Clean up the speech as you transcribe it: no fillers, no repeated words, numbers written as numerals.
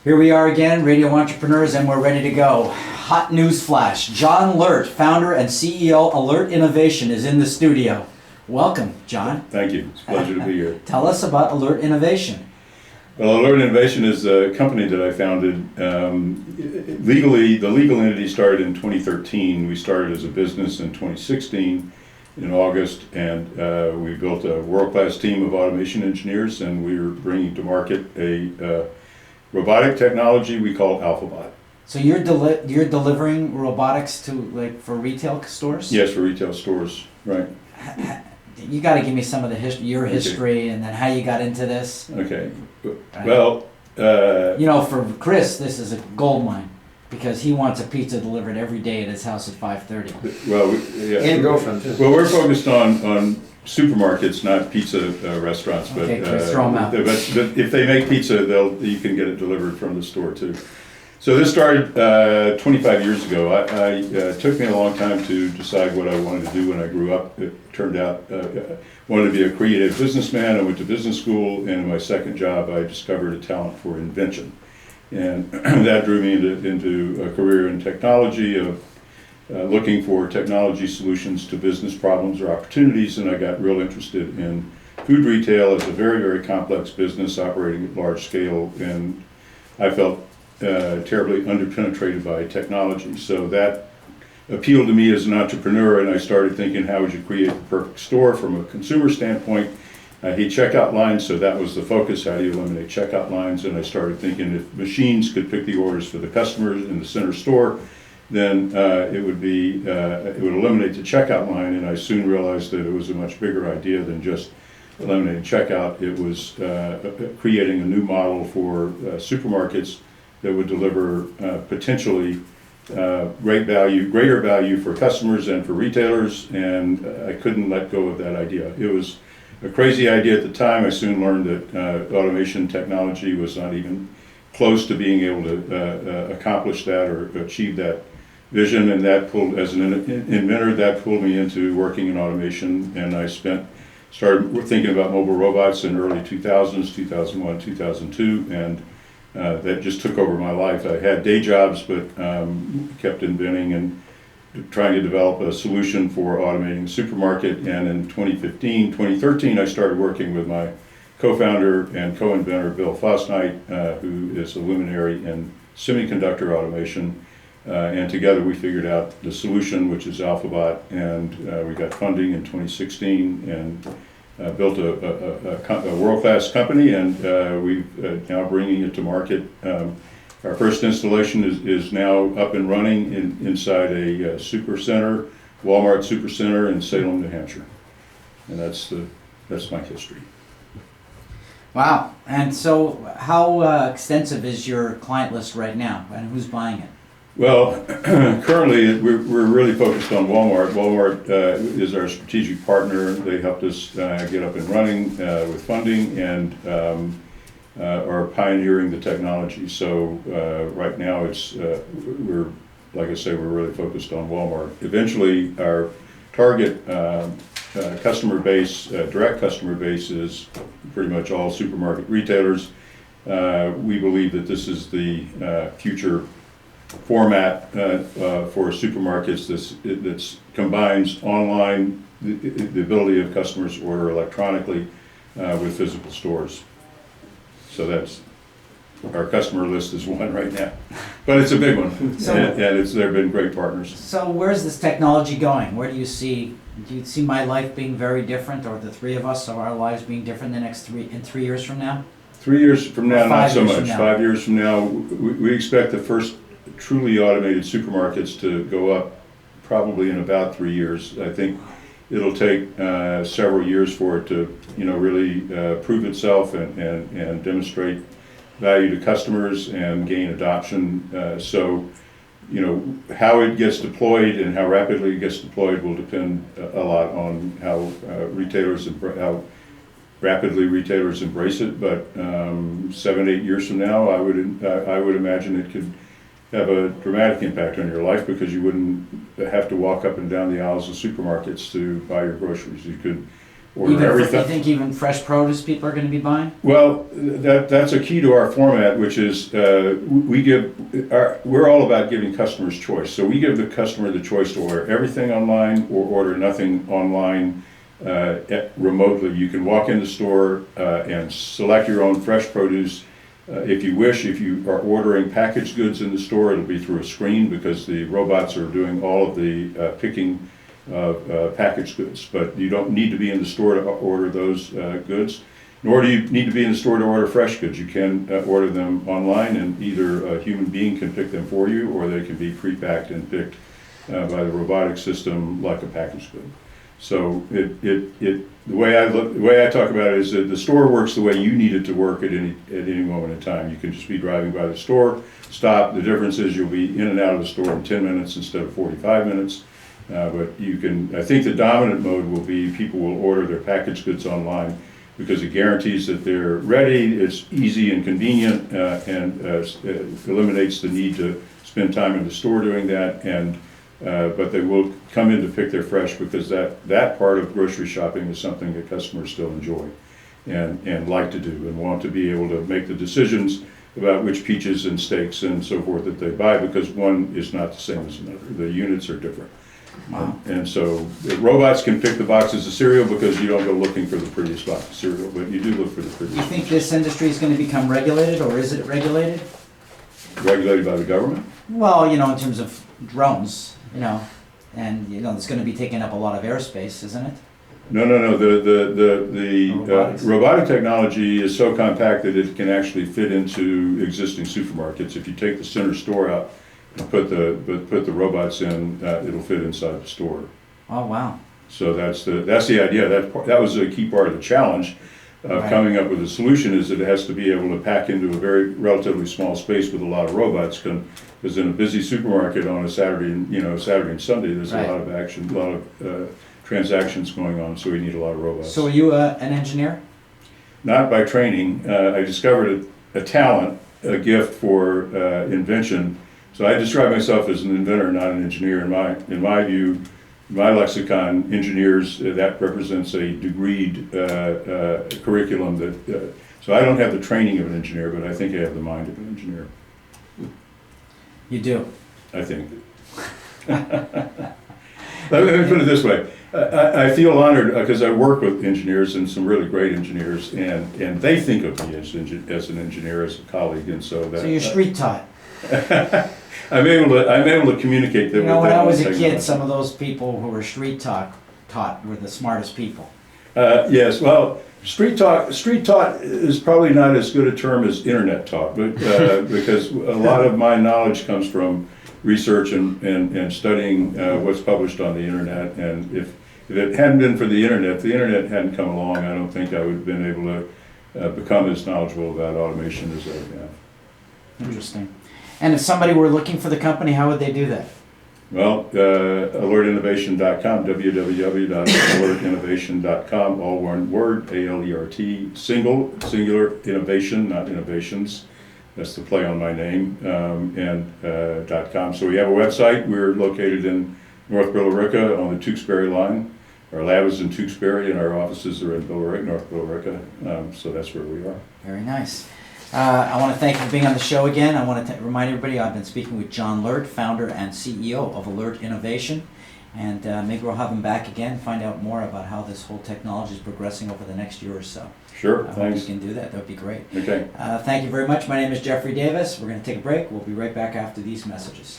Here we are again, radio entrepreneurs, and we're ready to go. Hot news flash. John Lert, founder and CEO of Lert Innovation, is in the studio. Welcome, John. Thank you. It's a pleasure to be here. Tell us about Lert Innovation. Well, Lert Innovation is a company that I founded. Legally, the legal entity started in 2013. We started as a business in 2016 in August, and we built a world-class team of automation engineers, and we were bringing to market a robotic technology we call AlphaBot. So you're delivering robotics to for retail stores? Yes, for retail stores, right. You got to give me some of the your history and then how you got into this. Okay. Well, for Chris, this is a gold mine because he wants a pizza delivered every day at his house at 5:30. Well, yeah. And girlfriend too. Well, we're focused on supermarkets, not pizza restaurants. But, okay, Chris, throw them out. But if they make pizza, you can get it delivered from the store too. So this started 25 years ago. It took me a long time to decide what I wanted to do when I grew up. It turned out I wanted to be a creative businessman. I went to business school, and in my second job, I discovered a talent for invention. And that drew me into a career in technology, of looking for technology solutions to business problems or opportunities, and I got real interested in food retail as a very, very complex business operating at large scale, and I felt terribly underpenetrated by technology. So that appealed to me as an entrepreneur, and I started thinking, how would you create the perfect store from a consumer standpoint? I hate checkout lines, so that was the focus. How do you eliminate checkout lines? And I started thinking if machines could pick the orders for the customers in the center store, then it would eliminate the checkout line. And I soon realized that it was a much bigger idea than just eliminating checkout. It was creating a new model for supermarkets that would deliver potentially greater value for customers and for retailers, and I couldn't let go of that idea. It was a crazy idea at the time. I soon learned that automation technology was not even close to being able to accomplish that or achieve that vision, and that pulled, as an inventor, that pulled me into working in automation, and I started thinking about mobile robots in early 2000s, 2001, 2002, and that just took over my life. I had day jobs, but kept inventing and trying to develop a solution for automating the supermarket. And in 2013, I started working with my co-founder and co-inventor, Bill Fosnight, who is a luminary in semiconductor automation. And together we figured out the solution, which is AlphaBot, and we got funding in 2016 and built a world-class company, and we've now bringing it to market. Our first installation is now up and running inside a super center, Walmart super center in Salem, New Hampshire, and that's my history. Wow! And so, how extensive is your client list right now, and who's buying it? Well, currently we're really focused on Walmart. Walmart is our strategic partner. They helped us get up and running with funding and are pioneering the technology. So right now like I say, we're really focused on Walmart. Eventually, our target customer base, direct customer base, is pretty much all supermarket retailers. We believe that this is the future format for supermarkets that combines online, the ability of customers to order electronically with physical stores. So that's our customer list is one right now, but it's a big one, and they've been great partners. So where's this technology going? Where do you see my life being very different, or the three of us, or our lives being different in 3 years from now? 3 years from now, not so much. 5 years from now, we expect the first truly automated supermarkets to go up probably in about 3 years. I think it'll take several years for it to really prove itself and demonstrate value to customers and gain adoption. So how it gets deployed and how rapidly it gets deployed will depend a lot on how rapidly retailers embrace it. But 7-8 years from now, I would imagine it could have a dramatic impact on your life, because you wouldn't have to walk up and down the aisles of supermarkets to buy your groceries. You could order You everything. think even fresh produce people are going to be buying? Well, that's a key to our format, which is we're all about giving customers choice. So we give the customer the choice to order everything online or order nothing online remotely. You can walk in the store and select your own fresh produce. If you wish, if you are ordering packaged goods in the store, it'll be through a screen because the robots are doing all of the picking of packaged goods. But you don't need to be in the store to order those goods, nor do you need to be in the store to order fresh goods. You can order them online, and either a human being can pick them for you, or they can be pre-packed and picked by the robotic system like a packaged good. So the way I talk about it is that the store works the way you need it to work at any moment in time. You can just be driving by the store, stop. The difference is you'll be in and out of the store in 10 minutes instead of 45 minutes. But you can, I think the dominant mode will be people will order their packaged goods online because it guarantees that they're ready, it's easy and convenient, and eliminates the need to spend time in the store doing that. And but they will come in to pick their fresh because that part of grocery shopping is something that customers still enjoy and like to do and want to be able to make the decisions about which peaches and steaks and so forth that they buy, because one is not the same as another. The units are different. Wow. And so the robots can pick the boxes of cereal because you don't go looking for the prettiest box of cereal, but you do look for the Do prettiest. you think this industry is going to become regulated, or is it regulated? Regulated by the government? Well, in terms of drones, and it's going to be taking up a lot of airspace, isn't it? No. The Robotics. robotic technology is so compact that it can actually fit into existing supermarkets. If you take the center store out and put the robots in, it'll fit inside the store. Oh, wow. So that's the idea. That was a key part of the challenge of Right. coming up with a solution, is that it has to be able to pack into a very relatively small space with a lot of robots. Because in a busy supermarket on a Saturday and Sunday, there's Right. a lot of action, a lot of transactions going on. So we need a lot of robots. So are you an engineer? Not by training. I discovered a talent, a gift for invention. So I describe myself as an inventor, not an engineer. In my view, my lexicon, engineers, that represents a degreed curriculum. So I don't have the training of an engineer, but I think I have the mind of an engineer. You do. I think. Let me put it this way. I feel honored because I work with engineers and some really great engineers, and they think of me as an engineer, as a colleague, and so that. So you're street taught. I'm able to communicate that. When I was a kid, some of those people who were street taught were the smartest people. Yes, well, street taught is probably not as good a term as internet taught, but because a lot of my knowledge comes from research and studying what's published on the internet. And if it hadn't been for the internet hadn't come along, I don't think I would have been able to become as knowledgeable about automation as I have. Interesting. And if somebody were looking for the company, how would they do that? Well, alertinnovation.com, www.alertinnovation.com, all one word, A-L-E-R-T, singular, innovation, not innovations. That's the play on my name, and .com. So we have a website. We're located in North Billerica on the Tewksbury line. Our lab is in Tewksbury, and our offices are in Billerica, North Billerica. So that's where we are. Very nice. I want to thank you for being on the show again. I want to remind everybody I've been speaking with John Lert, founder and CEO of Alert Innovation. And maybe we'll have him back again, find out more about how this whole technology is progressing over the next year or so. Sure, I hope thanks. you can do that. That would be great. Okay. Thank you very much. My name is Jeffrey Davis. We're going to take a break. We'll be right back after these messages.